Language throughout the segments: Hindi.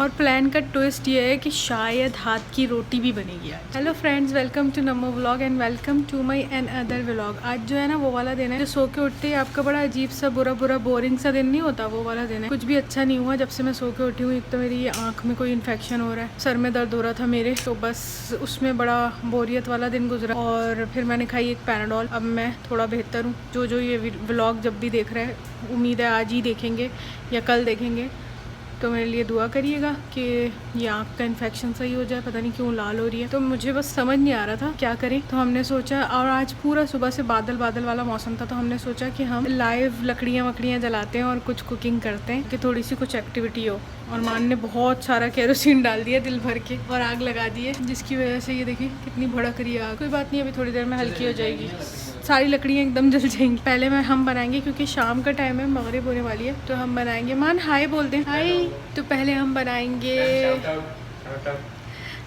और प्लान का ट्विस्ट ये है कि शायद हाथ की रोटी भी बनेगी आज। Hello friends, welcome to Namo vlog and welcome to my another vlog. आज जो है ना वो वाला दिन है जो सो के उठते ही आपका बड़ा अजीब सा बुरा बोरिंग सा दिन नहीं होता, वो वाला दिन है। कुछ भी अच्छा नहीं हुआ जब से मैं सो के उठी हूँ। एक तो मेरी आँख में कोई इन्फेक्शन हो रहा है, सर में दर्द हो रहा था मेरे, तो बस उसमें बड़ा बोरियत वाला दिन गुजरा। और फिर मैंने खाई एक पैराडोल। अब मैं थोड़ा बेहतर हूँ। जो ये व्लॉग जब भी देख रहे हैं, उम्मीद है आज ही देखेंगे या कल देखेंगे, तो मेरे लिए दुआ करिएगा कि ये आँख का इन्फेक्शन सही हो जाए। पता नहीं क्यों लाल हो रही है, तो मुझे बस समझ नहीं आ रहा था क्या करें। तो हमने सोचा, और आज पूरा सुबह से बादल वाला मौसम था, तो हमने सोचा कि हम लाइव लकड़ियाँ जलाते हैं और कुछ कुकिंग करते हैं कि थोड़ी सी कुछ एक्टिविटी हो। और मान ने बहुत सारा केरोसिन डाल दिया दिल भर के और आग लगा दी है, जिसकी वजह से ये देखिए कितनी भड़क रही है आग। कोई बात नहीं, अभी थोड़ी देर में हल्की हो जाएगी, सारी लकड़ियाँ एकदम जल जाएंगी। पहले हम बनाएंगे क्योंकि शाम का टाइम है, मगरिब होने वाली है, तो हम बनाएंगे। मान हाय बोल दें, हाय। तो पहले हम बनाएंगे,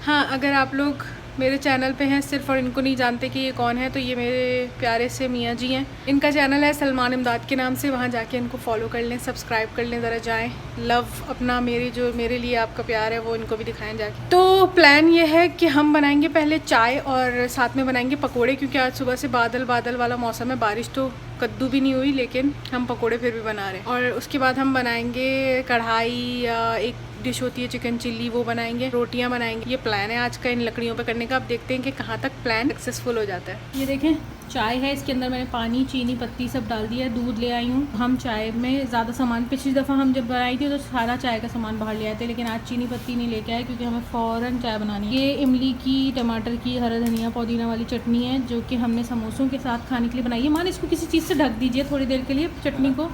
हाँ, अगर आप लोग मेरे चैनल पे हैं सिर्फ और इनको नहीं जानते कि ये कौन है, तो ये मेरे प्यारे से मियाँ जी हैं। इनका चैनल है सलमान इमदाद के नाम से, वहाँ जाके इनको फॉलो कर लें, सब्सक्राइब कर लें, ज़रा जाएं। लव अपना मेरे लिए आपका प्यार है वो इनको भी दिखाएं जाके। तो प्लान ये है कि हम बनाएंगे पहले चाय और साथ में बनाएंगे पकोड़े, क्योंकि आज सुबह से बादल वाला मौसम है। बारिश तो कद्दू भी नहीं हुई, लेकिन हम पकोड़े फिर भी बना रहे हैं। और उसके बाद हम बनाएंगे कढ़ाई, या एक डिश होती है चिकन चिल्ली, वो बनाएंगे। रोटियां बनाएंगे। ये प्लान है आज का इन लकड़ियों पे करने का। अब देखते हैं कि कहाँ तक प्लान सक्सेसफुल हो जाता है। ये देखें चाय है, इसके अंदर मैंने पानी, चीनी, पत्ती सब डाल दिया है। दूध ले आई हूँ। हम चाय में ज़्यादा सामान, पिछली दफ़ा हम जब बनाई थी तो सारा चाय का सामान बाहर ले आए थे, लेकिन आज चीनी पत्ती नहीं लेके आए क्योंकि हमें फ़ौरन चाय बनानी है। ये इमली की, टमाटर की, हरा धनिया, पुदीना वाली चटनी है, जो कि हमने समोसों के साथ खाने के लिए बनाई है। मान इसको किसी चीज़ से ढक दीजिए थोड़ी देर के लिए, चटनी को।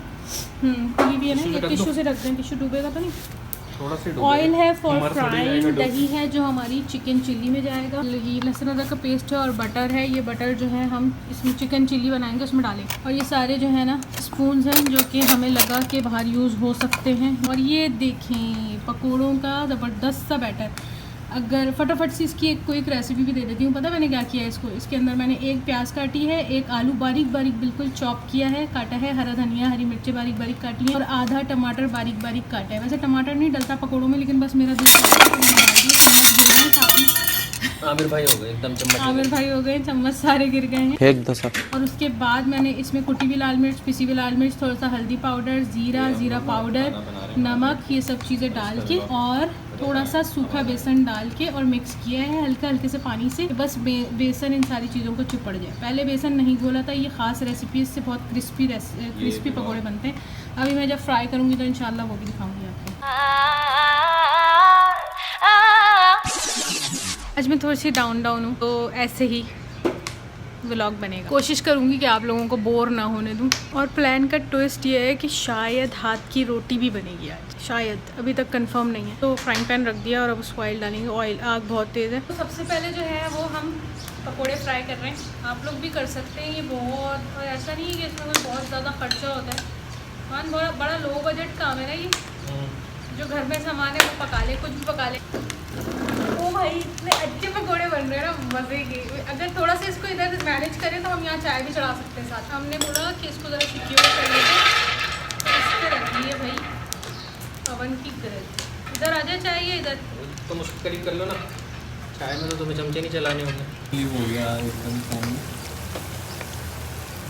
ये भी है ना, ये टिश्यू से ढक दें, टिश्यू डूबेगा तो नहीं। ऑयल है फॉर फ्राइंग, दही है जो हमारी चिकन चिल्ली में जाएगा, ये लहसुन अदरक का पेस्ट है, और बटर है। ये बटर जो है हम इसमें चिकन चिल्ली बनाएंगे उसमें डालेंगे। और ये सारे जो है ना स्पून्स हैं जो कि हमें लगा के बाहर यूज़ हो सकते हैं। और ये देखें पकौड़ों का ज़बरदस्त सा बैटर। अगर फटाफट से इसकी कोई एक रेसिपी भी दे देती हूँ। पता मैंने क्या किया है इसको, इसके अंदर मैंने एक प्याज काटी है, एक आलू बारीक बिल्कुल चॉप किया है, काटा है, हरा धनिया, हरी मिर्ची बारीक काटी है, और आधा टमाटर बारीक काटा है। वैसे टमाटर नहीं डलता पकौड़ों में, लेकिन बस मेरा दिल आमिर भाई हो गए एकदम, आमिर भाई हो गए, चम्मच सारे गिर गए हैं, फेंक दो सब। और उसके बाद मैंने इसमें कुटी हुई लाल मिर्च, पिसी हुई लाल मिर्च, थोड़ा सा हल्दी पाउडर, जीरा पाउडर, नमक, ये सब चीज़ें डाल के और थोड़ा सा सूखा बेसन डाल के और मिक्स किया है हल्के से पानी से। बस बेसन इन सारी चीज़ों को चिपड़ जाए। पहले बेसन नहीं घोला था। ये ख़ास रेसिपी, इससे बहुत क्रिस्पी पकौड़े बनते हैं। अभी मैं जब फ्राई करूँगी तो इंशाल्लाह वो भी दिखाऊँगी आपको। आज मैं थोड़ी सी डाउन हूँ, तो ऐसे ही व्लॉग बनेगा। कोशिश करूँगी कि आप लोगों को बोर ना होने दूँ। और प्लान का ट्विस्ट ये है कि शायद हाथ की रोटी भी बनेगी आज, शायद, अभी तक कंफर्म नहीं है। तो फ्राइंग पैन रख दिया और अब उसको ऑयल डालेंगे। ऑयल, आग बहुत तेज़ है। तो सबसे पहले जो है वो हम पकोड़े फ्राई कर रहे हैं। आप लोग भी कर सकते हैं। ये बहुत, और ऐसा नहीं है कि इसमें कोई बहुत ज़्यादा खर्चा होता है। मान बड़ा लो बजट काम है ना ये। जो घर में सामान है वो पका ले, कुछ भी पका ले। ओ भाई, इतने अच्छे पकोड़े बन रहे हैं ना, मज़े के। अगर थोड़ा सा इसको इधर मैनेज करें तो हम यहाँ चाय भी चढ़ा सकते हैं साथ। हमने बोला कि इसको ज़रा सिक्योर कर लेते, तो इस पर रख लिए भाई अवन की ग्रिल। इधर आ जाए चाय, ये इधर तो मुझको करीब कर लो ना। चाय में तो तुम्हें चमचे नहीं चलाने होंगे। हो गया एकदम।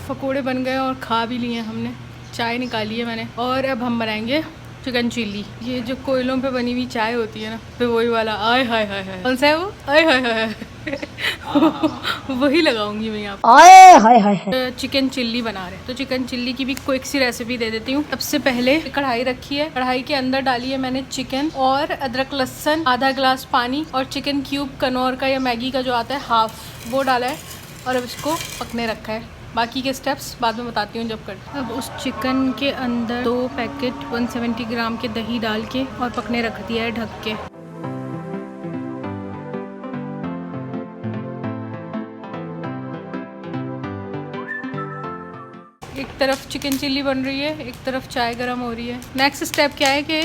पकोड़े बन गए और खा भी लिए हमने, चाय निकाली है मैंने। और अब हम बनाएंगे चिकन चिल्ली। ये जो कोयलों पे बनी हुई चाय होती है ना, तो वही वाला, आय हाय हाय हाय, कौन सा है वो, आय हाय हाय वही लगाऊंगी मैं यहाँ पे। आय हाय हाय। चिकन चिल्ली बना रहे हैं, तो चिकन चिल्ली की भी क्विक सी रेसिपी दे देती हूँ। सबसे पहले कढ़ाई रखी है, कढ़ाई के अंदर डाली है मैंने चिकन और अदरक लहसुन, आधा गिलास पानी, और चिकन क्यूब कनौर का या मैगी का जो आता है हाफ, वो डाला है। और अब इसको पकने रखा है। बाकी के स्टेप्स बाद में बताती हूँ जब कर। अब उस चिकन के अंदर 2 पैकेट 170 ग्राम के दही डाल के और पकने रख दिया है ढक के। एक तरफ चिकन चिल्ली बन रही है, एक तरफ चाय गर्म हो रही है। नेक्स्ट स्टेप क्या है कि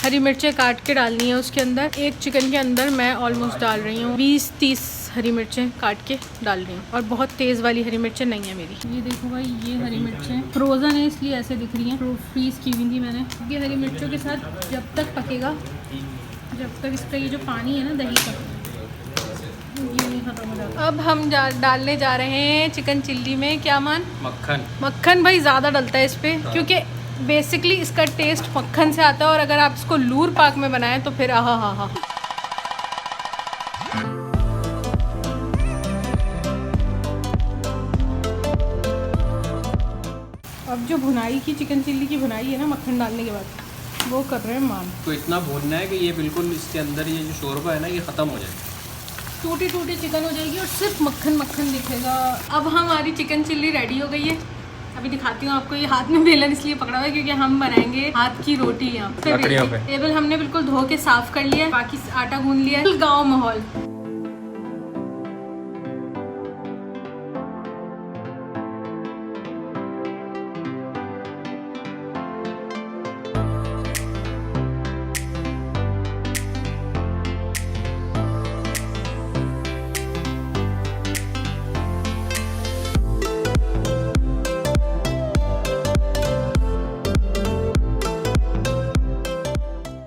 हरी मिर्चें काट के डालनी है उसके अंदर। एक चिकन के अंदर मैं ऑलमोस्ट डाल रही हूँ 20-30 हरी मिर्चें काट के डाल रही हूँ, और बहुत तेज़ वाली हरी मिर्चें नहीं है मेरी। ये देखो भाई, ये हरी मिर्चें फ्रोज़न है इसलिए ऐसे दिख रही हैं, फ्रीज़ की हुई थी मैंने। ये हरी मिर्चों के साथ जब तक पकेगा जब तक इसका ये जो पानी है ना दही का ये नहीं खत्म हो जाता। अब हम डालने जा रहे हैं चिकन चिल्ली में क्या मान मक्खन। मक्खन भाई ज़्यादा डलता है इस पर क्योंकि बेसिकली इसका टेस्ट मक्खन से आता है और अगर आप इसको लूर पाक में बनाएं तो फिर आहा हा हा। अब जो भुनाई की चिकन चिल्ली की भुनाई है ना मक्खन डालने के बाद वो कर रहे हैं मान। तो इतना भूनना है कि ये बिल्कुल इसके अंदर ये जो शोरबा है ना ये ख़त्म हो जाए, टूटी टूटी चिकन हो जाएगी और सिर्फ मक्खन मक्खन दिखेगा। अब हमारी चिकन चिल्ली रेडी हो गई है। अभी दिखाती हूँ आपको। ये हाथ में बेलन इसलिए पकड़ा हुआ है क्योंकि हम बनाएंगे हाथ की रोटी यहाँ पे। टेबल हमने बिल्कुल धो के साफ कर लिया है, बाकी आटा गूंद लिया है। गाँव माहौल।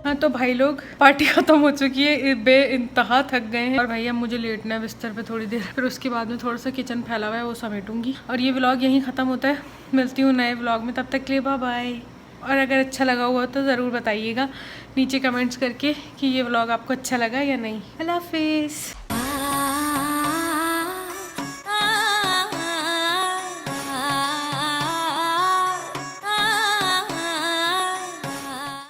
हाँ तो भाई लोग पार्टी खत्म हो चुकी है, बेइंतहा थक गए हैं और भाई अब मुझे लेटना है बिस्तर पे थोड़ी देर, फिर उसके बाद में थोड़ा सा किचन फैला हुआ है वो समेटूंगी और ये व्लॉग यहीं ख़त्म होता है। मिलती हूँ नए व्लॉग में, तब तक के लिए बाय बाय। और अगर अच्छा लगा हुआ तो ज़रूर बताइएगा नीचे कमेंट्स करके कि ये व्लॉग आपको अच्छा लगा या नहीं। अल्लाह हाफिज़।